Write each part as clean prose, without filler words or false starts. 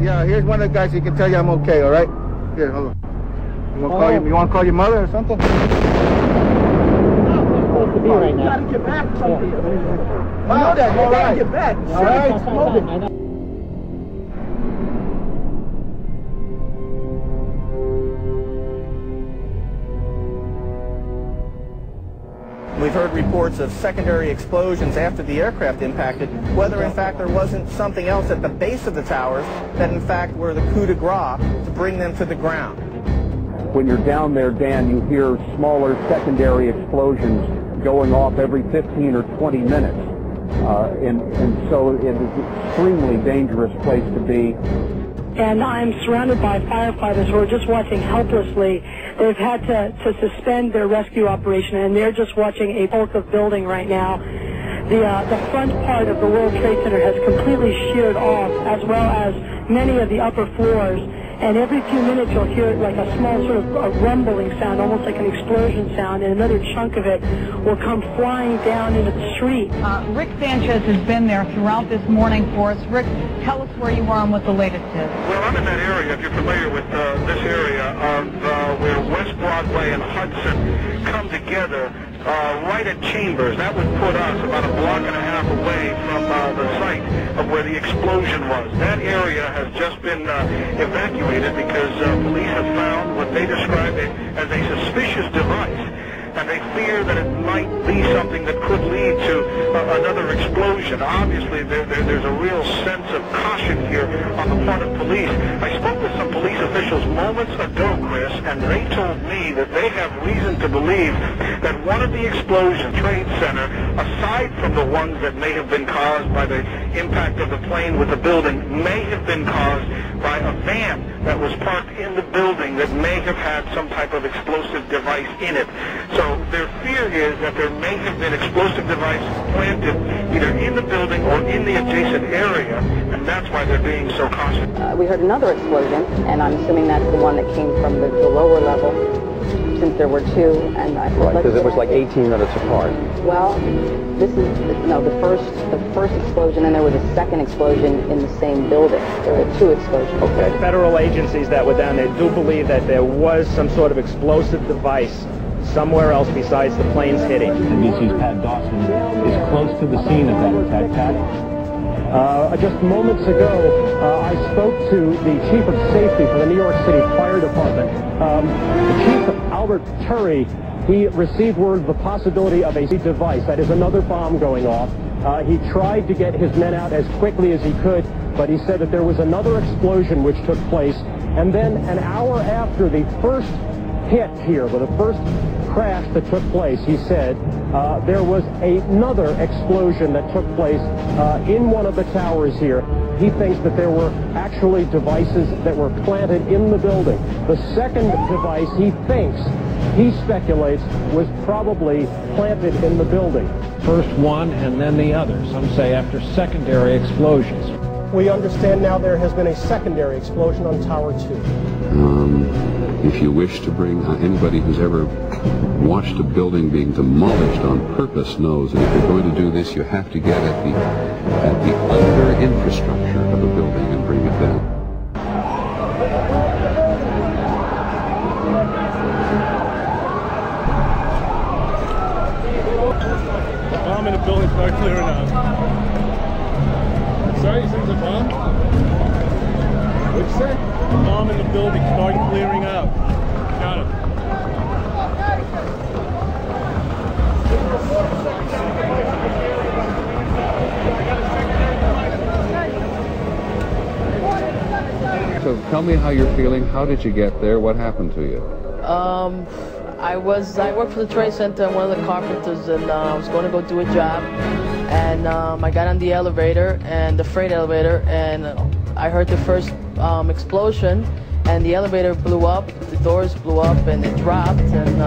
Yeah, here's one of the guys who can tell you I'm okay, all right? Here, hold on. You want to call your mother or something? To be right now. You gotta get back something. I know that. You gotta get back. All right, move it. We've heard reports of secondary explosions after the aircraft impacted, whether in fact there wasn't something else at the base of the towers that in fact were the coup de grace to bring them to the ground. When you're down there, Dan, you hear smaller secondary explosions going off every 15 or 20 minutes. And so it is an extremely dangerous place to be. And I'm surrounded by firefighters who are just watching helplessly. They've had to suspend their rescue operation, and they're just watching a bulk of building right now. The front part of the World Trade Center has completely sheared off, as well as many of the upper floors. And every few minutes you'll hear like a small sort of a rumbling sound, almost like an explosion sound, and another chunk of it will come flying down into the street. Rick Sanchez has been there throughout this morning for us. Rick, tell us where you are and what the latest is. Well, I'm in that area, if you're familiar with this area, of where West Broadway and Hudson come together right at Chambers. That would put us about a block and a half away from the site of where the explosion was. That area has just been evacuated because police have found what they describe as a suspicious device, and they fear that it might be something that could lead to another explosion. Obviously, there's a real sense of caution here on the part of police. I spoke with some police officials moments ago, Chris, and they told me that they have reason to believe that one of the explosions, Trade Center, aside from the ones that may have been caused by the impact of the plane with the building, may have been caused by a van that was parked in the building that may have had some type of explosive device in it. So their fear is that there may have been explosive device planted either in the building or in the adjacent area, and that's why they're being so cautious. We heard another explosion, and I'm assuming that's the one that came from the lower level, since there were two. And I right, because it was like 18 minutes apart. Well, this is the first explosion, and there was a second explosion in the same building. There were two explosions. Okay. Federal agencies that were down there do believe that there was some sort of explosive device somewhere else besides the planes hitting. NBC's Pat Dawson is close to the scene of that attack. Pat? Just moments ago, I spoke to the Chief of Safety for the New York City Fire Department. The Chief, Albert Turry, he received word of the possibility of a device. That is another bomb going off. He tried to get his men out as quickly as he could, but he said that there was another explosion which took place. And then an hour after the first hit here, the first crash that took place, he said, there was another explosion that took place in one of the towers here. He thinks that there were actually devices that were planted in the building. The second device he speculates, was probably planted in the building. First one and then the other. Some say after secondary explosions. We understand now there has been a secondary explosion on Tower 2. If you wish to bring anybody who's ever watched a building being demolished on purpose knows that if you're going to do this, you have to get at the under infrastructure of a building and bring it down. The bomb in the building started clearing out. Sorry, you said it's a bomb? What'd you say? The bomb in the building started clearing out. Got it. So tell me how you're feeling. How did you get there? What happened to you? I worked for the Trade Center. I'm one of the carpenters, and I was going to go do a job. And I got on the elevator, and the freight elevator, and I heard the first explosion, and the elevator blew up, the doors blew up, and it dropped. And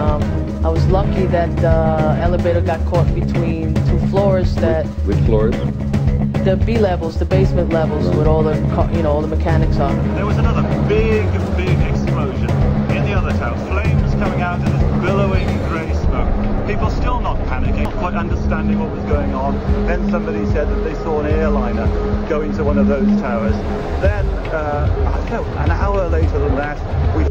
I was lucky that the elevator got caught between two floors. Which floors? The B levels, the basement levels, with all the all the mechanics on. There was another big explosion in the other tower. Flames coming out in this billowing grey smoke. People still not panicking, not quite quite understanding what was going on. Then somebody said that they saw an airliner go into one of those towers. Then, I don't know, an hour later than that, we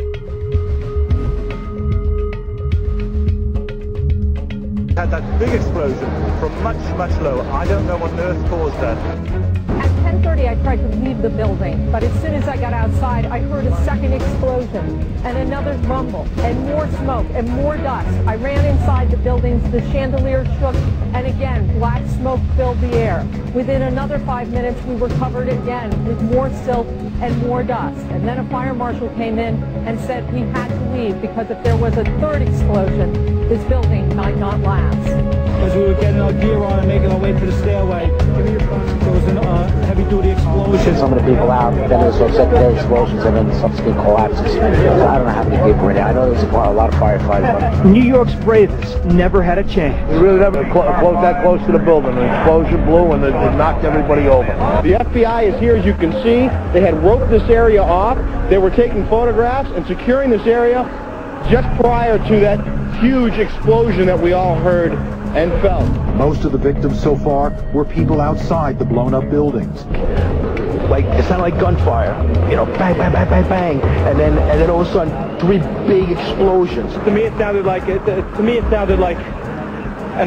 had that big explosion from much, much lower. I don't know what on earth caused that. At 10:30, I tried to leave the building, but as soon as I got outside, I heard a second explosion and another rumble and more smoke and more dust. I ran inside the buildings, the chandelier shook, and again, black smoke filled the air. Within another 5 minutes, we were covered again with more silt and more dust. And then a fire marshal came in and said we had to leave because if there was a third explosion, this building might not last. As we were getting our gear on and making our way to the stairway, there was a heavy-duty explosion. Some of the people out, then there was some secondary explosions and then subsequent collapses. I don't know how many people were there. I know there was a lot of firefighters. But New York's bravest never had a chance. We really never close that close to the building. An explosion blew and it knocked everybody over. The FBI is here, as you can see. They had roped this area off. They were taking photographs and securing this area just prior to that huge explosion that we all heard and felt. Most of the victims so far were people outside the blown-up buildings. Like, it sounded like gunfire, you know, bang, bang, bang, bang, bang, and then all of a sudden, 3 big explosions. To me, it sounded like an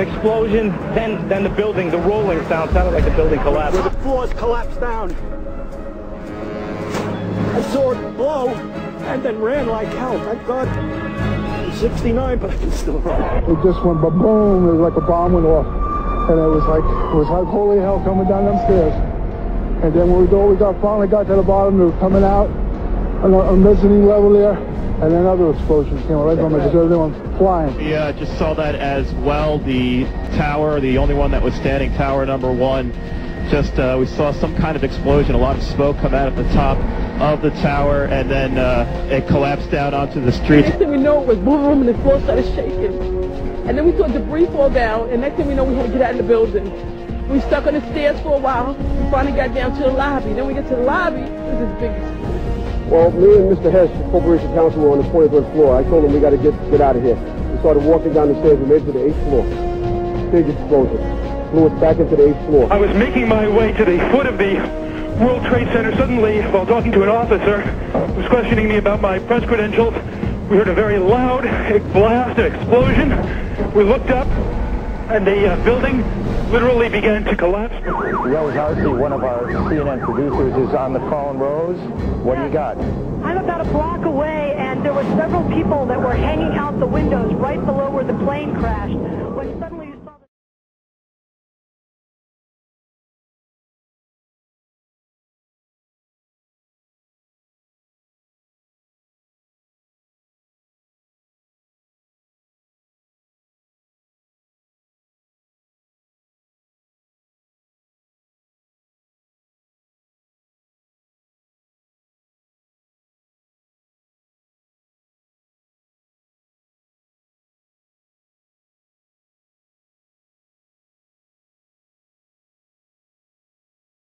explosion. Then the building, the rolling sound sounded like the building collapsed. Where the floors collapsed down. I saw it blow, and then ran like hell. Thank God. 69, but I can still run. It just went ba-boom. It was like a bomb went off, and it was like holy hell coming down them stairs. And then when we finally got to the bottom, we were coming out on a mezzanine level there, and then other explosions came right from it because everyone was flying. We just saw that as well. The tower, the only one that was standing, tower number 1. Just we saw some kind of explosion, a lot of smoke come out at the top of the tower, and then it collapsed down onto the street. Next thing we know, it was boom, and the floor started shaking. And then we saw debris fall down, and next thing we know, we had to get out of the building. We stuck on the stairs for a while. We finally got down to the lobby. Then we get to the lobby, it was this big explosion. Well, me and Mr. Hess, the Corporation Counsel, were on the 23rd floor. I told him we got to get out of here. We started walking down the stairs. We made it to the 8th floor. Big explosion. Blew us back into the 8th floor. I was making my way to the foot of the World Trade Center. Suddenly, while talking to an officer who was questioning me about my press credentials, we heard a very loud blast, an explosion. We looked up, and the building literally began to collapse. Rose Arcee, one of our CNN producers, is on the phone. Rose, what do you got? I'm about a block away, and there were several people that were hanging out the windows right below where the plane crashed when suddenly